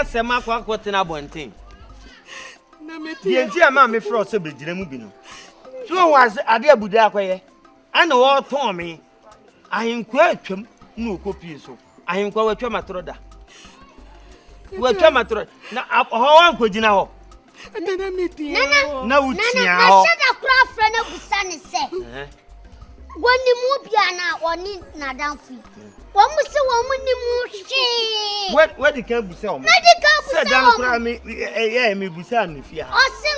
asema kwa kwotena bonten na meti enti ama me fro so begire mu bi no so was ade abude akoye ana wo ton me ahinkwa atwam na okopie so ahinkwa watwa matroda watwa matroda na ho wankogina ho na meti na utia ho na shada kura fra na busa ne se woni mu bia na oni na danfi Womu se womu ni mushi. Where the can busa womu? Medical busa. Say down kura me me busa ni fia. O se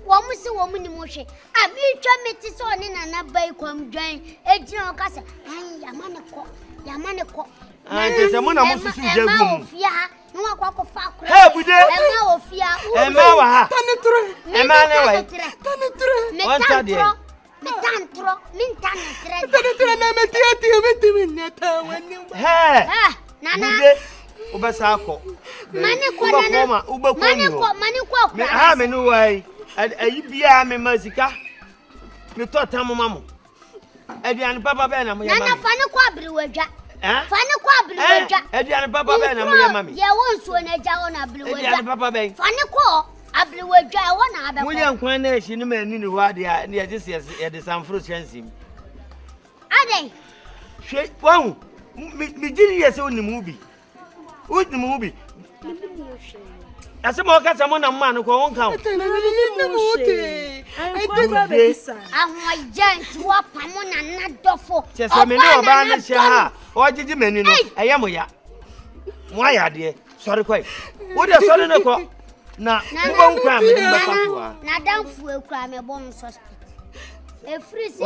womu se womu ni mushi. Abi twa meti so ni na bai kwam dwan. Ejina o ka se, "Ai yamane ko." Ante se mo na mo susu jagu mu. Ofia, no akwa fa kura. Hey bude. Ema ofia. Ema wa ha. Tanetre. Ema ne wa. Tanetre. Wanta de. Metantro, mintanetre. Tanetre na meti neta wani. Hey. Nana. Bude. Ubasa akọ. Mane ko nana. Mane ko. Me ha me no wai. Ayi bia me mazika. Me to tam mamo. Aduane papa be na mo ya mami. Nana fa ne ko abrewadwa. Fa ne ko abrewadwa. Aduane papa be na mo ya mami. Ye wonsuo na ja wona abrewadwa. Aduane papa be. Fa ne ko abrewadwa wona abeko. Mo ya nkwan na ehyi ni mani ni ho ade a na ye gese ye de sanfro chansim. Ade. Hwe won mi giri ye se onimu bi. Onimu bi. Ase mo ka samo na mma no ko won ka. Ahojant wa pamo na nadofo. Chese me no ba na hye ha. O gigi mani no. Eye mo ya. Mo aya de. Sorry kwai. Wo de sorry ne ko. Na wo nkwa me ba fa. Na danfu ekura me bon suspect. E free si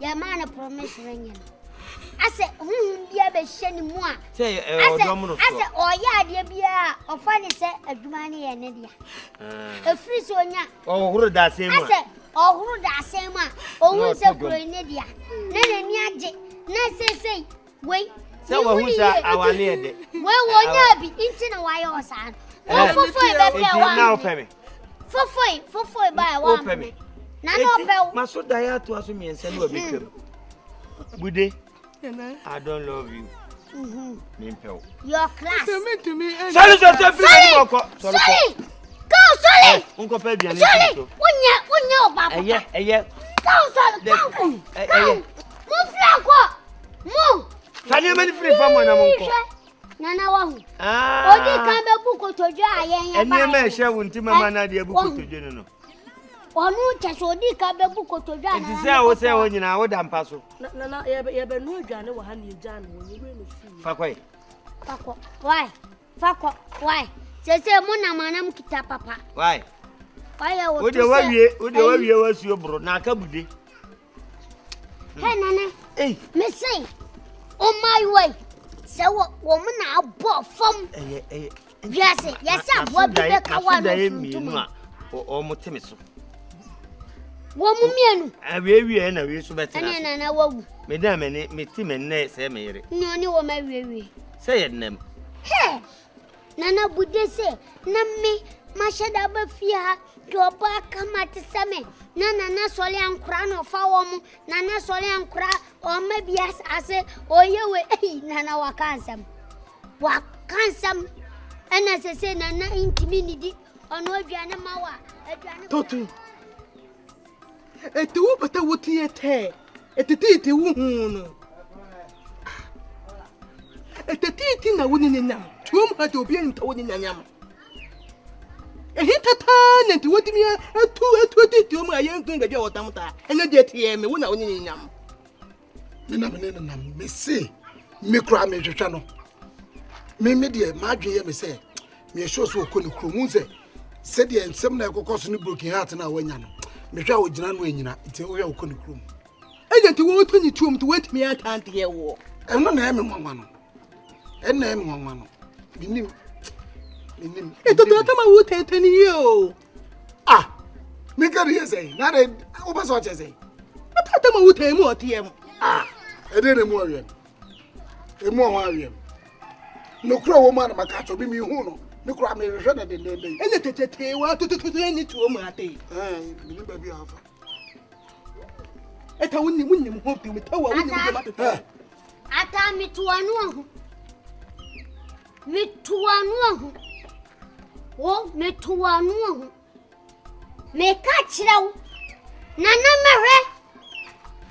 ya man promise renya. Ase bia be hye ni mu a. Say odom no so. Ase oya ade bia ofa ni se adwuma ne ye ne dia. E free si onya. O huru da sem a. Ase ohuru da sem a. Ohun se kuro ne dia. Na ni age. Na sei wei. Se wo hu sa awane ede. Wei wonya bi inti na waye osan. Fofoi be bia wa. Na opeme. Fofoi ba wa. Na no opel. Maso da ya to aso miensa no obetwam. Bude. I don't love you. Your class. Sorry. Go, sorry. Unko pe bia ni. Sorry. Unya obaba. Eye. Go. Move flanko. Move. Fani mani free from na monko. Nana wa hu. Odi kan be buko tojo ayen ya ba. Eni ma ehye wunti mama na de buko tojo no. Onu cheso odi kan be buko tojo ana. Nti se wo se wo nyina wo da mpa so. Na ye be no adwane wo ha ne gya no wo yere no fi. Fakwai. Fako. Why? Fako. Why? Sese mo na manam kita papa. Why? Why wo? Wo de wawie wasuo bro na aka bude. Hey nana. Hey. Me say on my way. Se wo mo na abo fom. Yes, abo bi be ka wa no. O mo temi so. Wo mu mienu. Awie na wie so beti na. Ene na wawu. Me da me ti me nne se me yere. Nyoni wo ma wie. Se ye nem. He. Nana bude se na me ma sheda ba fia do ba kama ti same. Nana sole ankura no fa wo mu. Nana sole ankura o ma bias ase o yewe nana wakansam. Wakansam. Ana se nana intimi nidi ono aduane mawa. Aduane. Totu. Ete wo bata wo tie te. Ete wo hu no. Ete na wo ni nyam. Tuom ha de obi enta wo ni nyam. Ehitata na nti wo dimi atu mu ayen tun ga je wotamta. Ene de tie me wo na wo ni nyam. Me na me se me kura me hwehwe no. Me de ma dwe me se me show so ko ni kromu se de ensem na ekokoso ni broken heart na wanya no. Me hwa wo gina no anyina nti wo hwa wo ko ni kromu. Ene nti wo to ni tuom to wetimi atante ye wo. Eno na me nwanwa no. Ena me nwanwa no. Binim. Eto to ma wo tetani yo. Ah. Me ka re say na de wo ba so che say. Ata ma wo temu otiem. Ah. Ede ne mu awiem. Emu o awiem. No kro wo ma na maka cho bi mi hu no. Me kro am hwehwe na de. Ene tetete wa to eni tuom ate. Binim ba bi afa. Eta wunni ho bi mi tawa wunni mi ma tete. Ata mituanu ahu. wo me to anu ho me ka kire na mehwe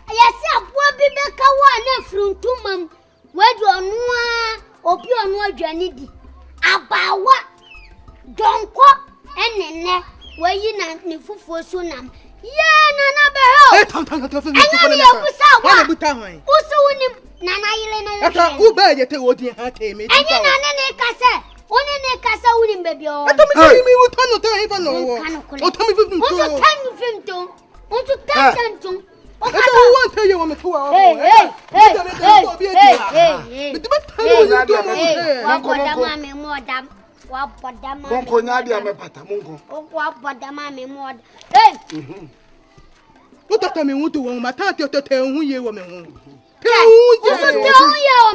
yesi apoa bi beka wo na fruntumam wedu onu a obi onu adwane di abawa donko enene wayi na ne fufuo so nam ye nana beho enani obusa wa buta hwan usu woni nana yile na ata u ba ye te wodi ha te me enyi nana ne kase oni ne kase woni mbebio ata me mi wuta no te hifa no wo o ta mi fifin to o ta mi fifin to o tu ta tantum o ka ata wo te ye wo me to wa hey Konko nyadi amepata mungu. Utata me wutu wo matati otete hu ye wo me hu.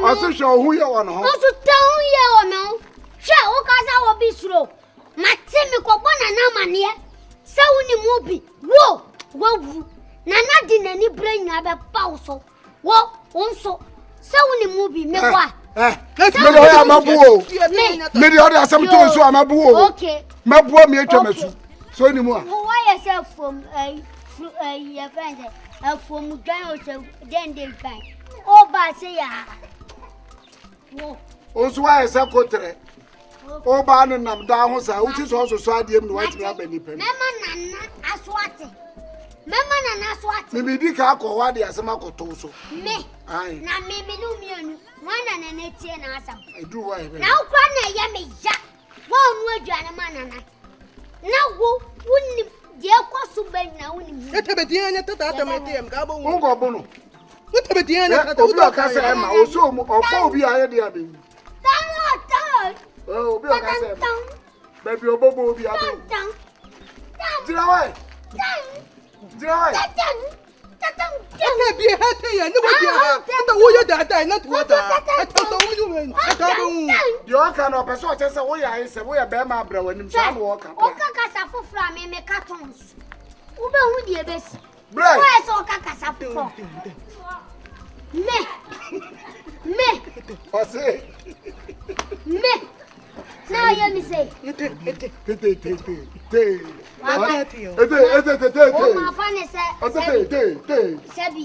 Aso sho hu ye wo no. Oso te hu ye wo me hu. Hwe o ka sa wo bi suro. Matemi ko bona na mane. Sa woni mu bi. Wo wu. Nana di nani branya be pauso. Wo onso. Sa woni mu bi me kwa. Me do ya mabuo. Me do ya asem to so amabuo. Okay. Mabuo me atwa masu. So ni mu a. Why yourself from your friends from Ghana or then they can. Oh, but say ya. Oso wa esa kotre. O ba no nam da ho sa uti so so adiem no wati aba ni pem. Mema nana aswate. Mema nana aswate. Me di ka akọ de asem akoto so. Me. Ai. Na me no mienu. Wana na netie na asam. I do why. Na ukwa na ya me ya. Wa onu aduane manana. Na wo woni de kwaso ban na woni. Etebedian ya tata atamete ga bo wo. Ngo bono. Etebedian ya tata obi akasa ma oso mu okọ obi aye de abi. Tan. Obi akasa ma. Baby obobo obi abi. Dira why? Dira why? Ata bi ha te ya ni wo bi ha. Ata wo ye da na to wata. Ata so wo ju ata bo hu. Yo aka no person o chese wo ya ise wo ya be ma bra wanim sa mo oka. Oka kasa fofra me cartons. Wo be hu die besi. Bra. Wo eso oka kasa fofra. Me. Ose. Me. Now you me say. Te. Oh my fane say. Sebi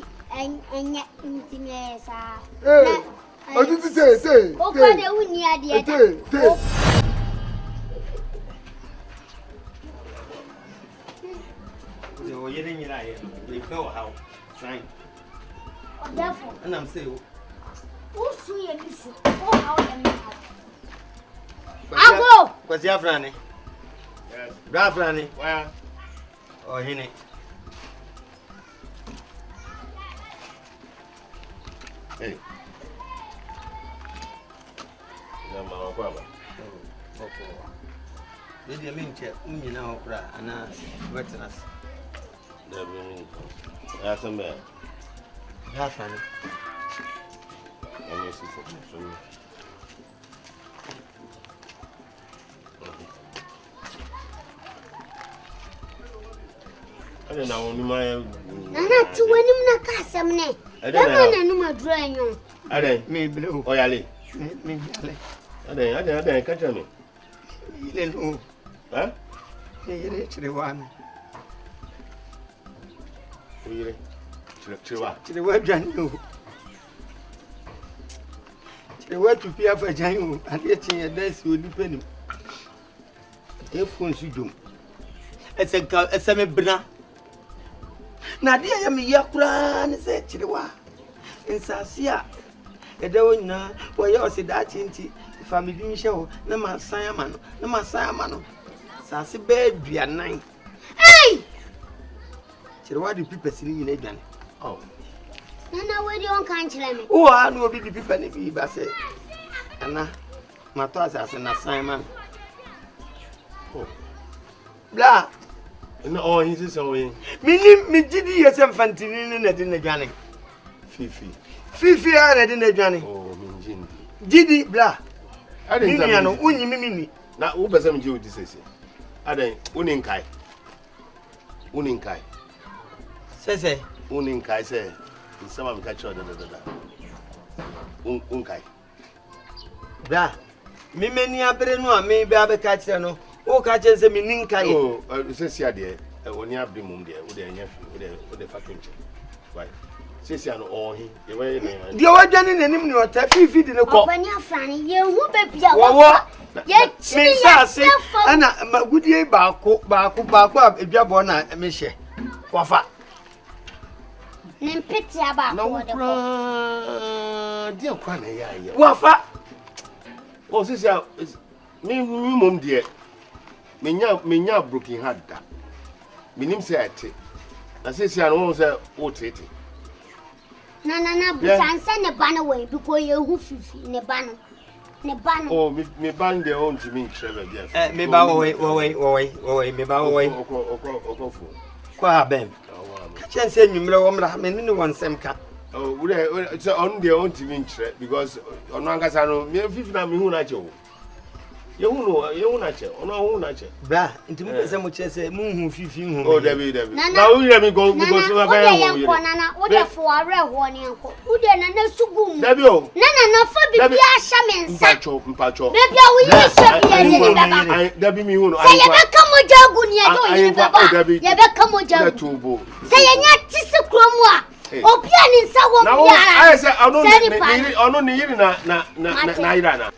enye intime sa. Te. O kwa de uni ade. Te. So you didn't hear they know how sign. Therefore, And I'm saying, who see you miss? Oh how you me. Ago. what's your friend? Yes. Bra friend. Well, Oh, hine. hey. No, Baba. Did you mean check? Now, and wetness. That's a man. Bra friend. Let me see for me. I don't know, my. Nana tu wanim na kasam ne. Ema na numa duro enyo. I don't. Me blue. Oh, Yali. Me. I don't catch me. You didn't know. Huh? You're actually one. Chiwa. To the web Janu. To the web to Pia for Janu, and yet in a desk will depend. If once you do. It's a semi bra. Na dia ya me yakura ne se chirewa. Insasia. E de wona wo ya o se da chinti family bi nhye ho na ma san ama no. Sase be aduanan. Hey! Chirewa di pipesi ni nyina aduane. Oh. Nana we di on kan kire me. O ha no obi di pipa ni bi ba se. Ana mato asase na san man. Oh. Bla. No, oh, he's so in. Me gidi yesem fantini na di na aduane. Fifi na di na aduane. Oh, Minjin. Gidi bla. I didn't know. Unyi mimi. Na who person you this say? I don't uninkai. Say. Uninkai say. Some am catch da. Unkai. Bra. Me meni abere no a me be abeka kire no. O ka chen se meninka ye. Oh, say sia de oni abri mum de wo de anya wo de fatunche. Why? Say sia no ohi. Ye we ne. Dia wadwane nanim ne ota fifi de ne ko. Opani afrani ye hu bebia wo. Ye chi ya se ana magudie baako eduabo na me hye. Wafa. Nempeti aba ko de ko. Dia kwa na ya ye. Wafa. Oh, say sia me mum de menya broken heart da. Minim say ate. Na say sia no say wo tete. Na busanse ne ba na we because ye hu fifi ne ba no. Oh, me ban de on to me trebe bia. Me ba wo me ba wo Okofo. kwa bem. Ka chen se nwumre wo mra me ne wonsem ka. Oh, we so on de on to me trebe because ono ankasa no me fifi na me hu na che wo. Ye hu na che, ono hu na che. Bra, ntimi pese mo che se mu hu fifi hu. Oh, David. Na wo yire mi go so na fa wo yire. Na wo de fo are ho ne enko. Wo de na sugum. David o. Na fa bibi a sha me nsa. Mpacho. Baby a wo yire sha bi ye ne baba. David mi hu no. Say ye be kamo jagu ni e do yire baba. Ye be kamo jagu. Say ye nya tisi kromu a. Obia ni nsa wo biara. I say ono ni yiri na ira na.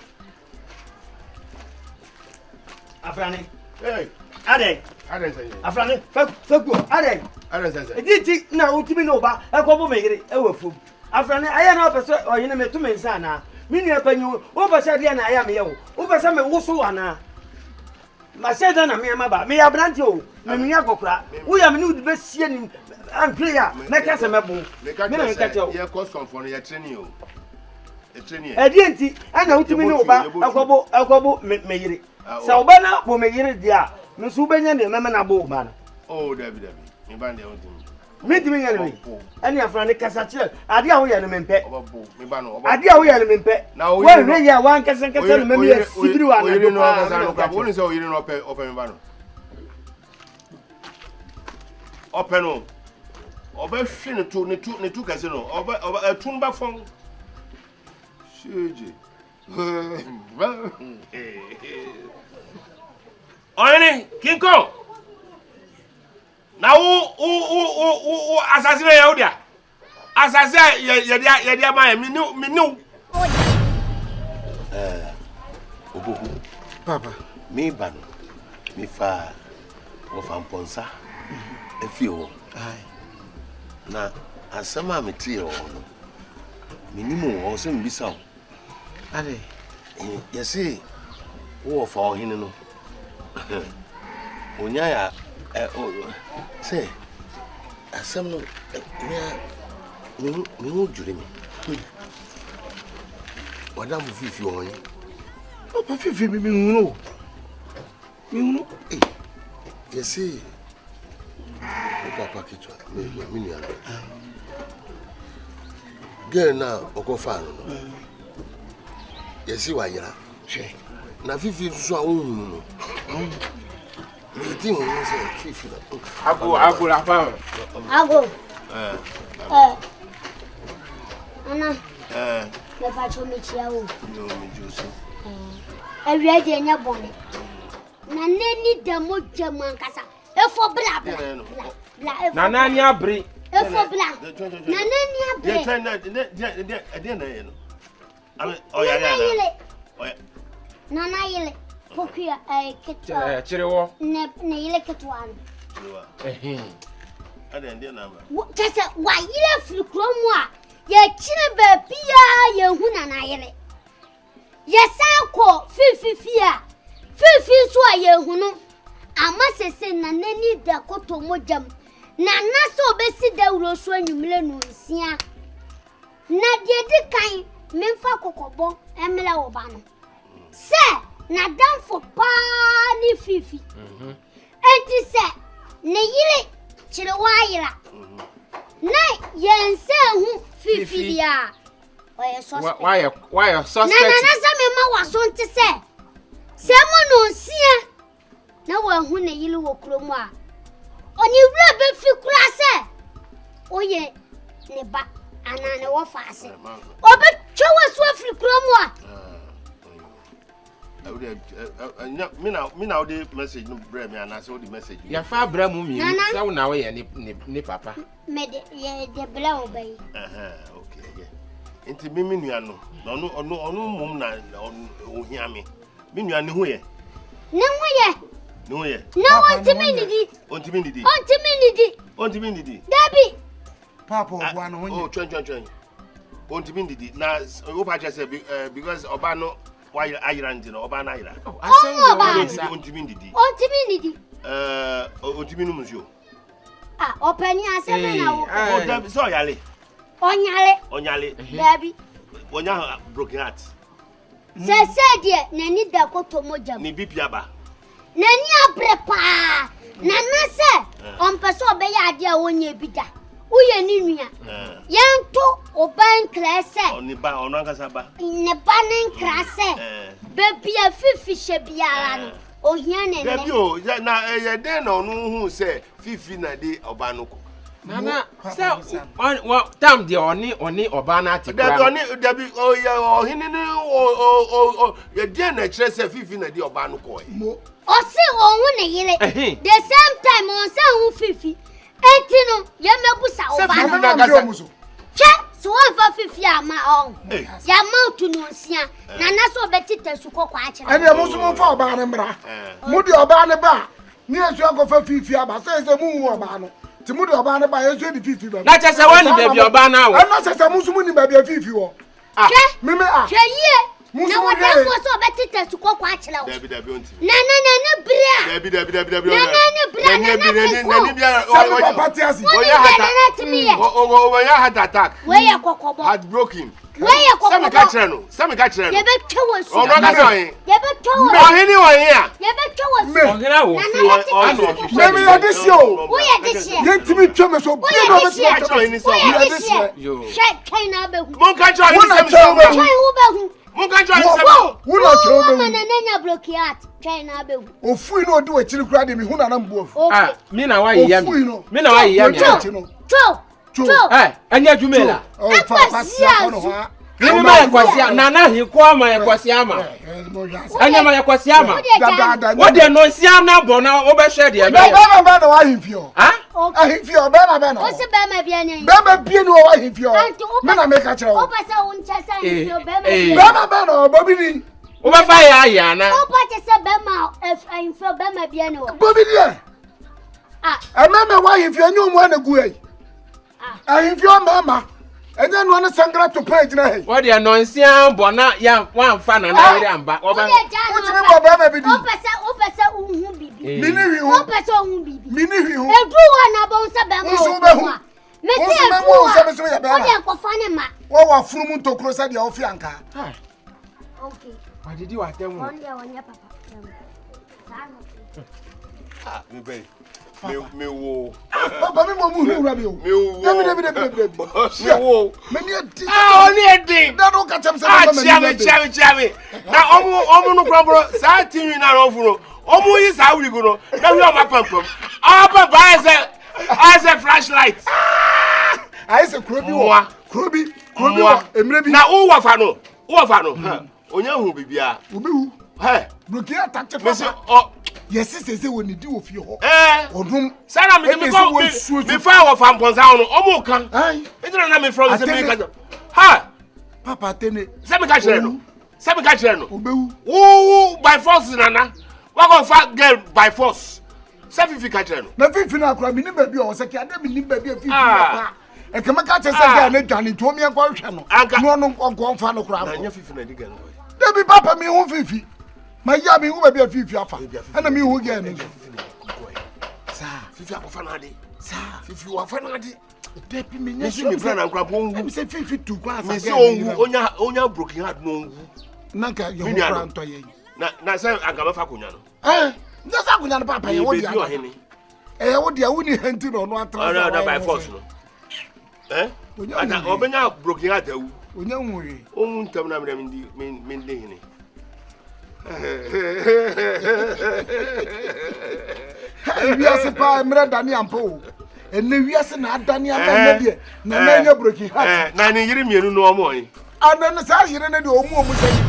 Afrani. Hey. Ade say. Afrani, fagu. Ade say. Editi na utimi no ba ekobo megire ewafum. Afrani aya na opeso oyene metu mensa na. Mini apanyu, o ba sha dia na aya me ye wo. O ba sha me wusu ana. Ma sha da na me ama ba. Me ya branti o. Me nua kokura. Wo ya me ni udi be sie ni ankle ya. Me ka se mebo. Me na nka che o. Ye custom for no ye training o. E training. Editi ana utimi no ba ekobo megire. Sa oba na bo megire dia. Nsu benya ne meme na bo ba no. Oh, David. Me ban de on to me. Me timi ngale we. Ani Afrani kasa chire. Ade a wo ye no mempe. Me ban no. Ade a wo ye no mempe. Na wo ye ya wan kasa no meme ya sibiri wa na do. Wo ni say o yire no ope me ban no. Ope no. Oba hwe ne tu kase no. Oba atun ba fon. Sheje. Oyeni kinko na wo asasire ya odia asase ya dia ma minu oboku Papa, mi ba no mi fa wo fa mponsa efi o na asama metie o no minimu o se mbisa o Ade. Yesi wo fa ohine no onya ya say asem no me hu jure mi wada mu fifi onye Papa fifi mi hu no. yesi papa kitwa me ni ana girl na okofa no yesi wa yira She. na fifi so a wonu no ti mo se fifi na Ago la fam. Ago. Ana. Me fa cho me chia wo. No me juice. Awia de nya bone. Na neni da mo twam ankasa. Efo bla. Na nani abri. Efo bla. Na neni abre. Ye try na ye no. Ame oya. Nana yele. Pokia ketwa. Chirewo. Ne yele ketwa no. Ade ndie number. Tese wa yele firi kromu a ye kire ba bia ye hu nana yele. Ye sanko fifi a. Fifi so a ye hu no. Ama sese na nani da koto mojam. Na so obesi da wuro so anwumle no nsia. Na de di kan memfa kokobo emle wo ba no. Se na danfo pa ni fifi. Enti se ne yire chire wa yira. Na yense hu fifi dia. Oye suspect. Why suspect? Na sa me ma waso nti se mo no nsia. Na wa hu ne yile wo kromu a. Oni wura be fi kura se. Oye ne ba ana ne wo fa se. Obe chowa so fi kromu a. me now the message no bring me and I saw the message. Ya fa bra mu mi say wo na we ye ni papa. Me de bla obey. Okay, yeah. Enti me nua no. No mum na ohia me. Me nua ne ho ye. Ne ho ye. No ye. No ontimi nidi. Ontimi nidi. Ontimi nidi. Dabi. Papa obo no ho ye. Oh, twen. Ontimi nidi. Na wo pa che say because oba no why ayira ndi no oba na ayira. Oh, I say ontimi nidi. Ontimi no musio. Ah, opani aseme na wo. Oh, Dabi so yale. Onyale. Dabi. Wonya broken heart. Se de nani da koto moja. Ni bipia ba. Nani abrepa. Nana se onpeso obeya ade a wonye bida. Uye ni nua. Yanto oban klase. Oni ba ono ankasa ba. Ne ba nen krase. Bebi afifi hye biara no. Ohia ne ne. Bebi o na ye den na onu hu se fifi na de oba no ko. Nana, say on tam de oni oba na ati kra. Dabi o hini ni ye den na kire se fifi na de oba no ko. O se ohun ne yire. The same time on se hu fifi. Enti no ye mebusa oba no. Che so one for fifi ama on. Ya ma tu no nsia. Nana so betita suko kwa akira. Ene mo so mo fa oba ne mra. Mo di oba ne ba. Ni esu akofa fifi aba se mu hu oba no. Timude oba ne ba yeso di fifi ba. Na chese woni baby oba na wo. Na chese musumu ni baby fifi wo. Ah. Meme ah. Hwe ye. Na wada fo so betita suko kwa akira wo. Dabi onti. Na bria. Dabi. Na bria. Sabi papa ti asi. Oya heart attack. We ye kokobo. Heartbroken. We ye kokobo. Sami ka kire no. Ye be twa so. Ono ka so yin. Ye be twa. No hini wo yin a. Ye be twa so. Ogina wo. Meme ya disi o. Wo ye disi. Ye timi tweme so bi no be so. Ka disi. Yo. Shake kain na be hu. Mon ka cho ni se Kain wo be hu. Mon ka cho ni se. Wo na cho be. Mama na nenya blokiat. Kain na be hu. Ofui no de wachiri kura de mi hu na na mbu ofu. Ah, me na wa yam. Ofui Me na wa yam. Cho. Anya jumela. Oh, papa si akono ha. Ni ma yakwasi nana hi kwa ma yakwasi ama. Anya ma yakwasi ama. Wo de no nsia na bo na wo be hwe de be. Ba na wa himfio. Ha? Ahimfio be na. O se be ma bia nyen. Be ma bia no wa himfio. Me na make a kire wo. O pa se un chasa himfio be ma. Be na obobi ni. Wo ba fa ya na. O pa se be ma himfio be ma bia no. Obobi ni. Ah. Amama wa himfio nyu mu anagu ai. Ahimfio mama. Enye no na sangra to page na he. Wo de no nsia bo na ya wan fa na na ire amba. Wo ba. Wo ti me bo be ma bi di. O pa se unhu bibi. Mini wi hu. O pa se unhu bibi. Mini wi hu. Edu wa na bo se be ma. Wo be hu. Me se edu wa. O de ko fa ne ma. Wo wa furu mu ntokro sa de ofi anka. Okay. Wa didi wa temu. On dia wonya papa. Ah, me be. Me wo. Papa me mo mu hu ura bi o. Me wo. Dabi. Me wo. Me ni adi. Ah, oni edi. Da do ka chem se Ah, chiame. Na omu no krobro sa tinwi na rofu no. Omu yi sa wuri go no. Na wi o ma pampam. Ah, papa as a flashlight. I say krobi wo. Krobi wo. Emre bi. Na wo wafa no. Onya hu bibia. Obi hu. He. Broki attack che Me say papa. Yes, say woni di wo fi ho. Odum. Sana me fa wafa mponsa no. Omu kan. Ai. Ejira na me from se me ka. Ha. Papa tene. Se me ka kire no. Obi hu. Wo by force nana. Wa go fa girl by force. Se fifi ka kire no. Na fifi na akura mi ni baby o se ki ade mi ni baby fifi papa. E kama ka che se ga na dwane to mi enko hwe no. No no nko fa no kura. Na nya fifi na di girl no. Debi papa mi hu fifi. Ma ya mi hu baby fifi afa. Ana mi hu girl no. Sa fifi akofa na ade. Sa fifi wa fa na ade. Debi mi nya Yesu mi plan and crap won. Mi se fifi tu kwa sa. Mi se onya broken heart no ngu. Nanka ye hu kra nto ye. Na se agama fa konya no. Nja sa kunya no papa ye wo dia. Wo dia wo ni henti no no atra. No by force no. Ana obenya broken heart awu. Onya nwure. Omu ntam na me ndi hini. Wiase pa emre dani ampo. Ene wiase na adani ampa de na na nya broken heart. Na ni yiri mienu no omo yi. Ana na sa yire na de omu sai.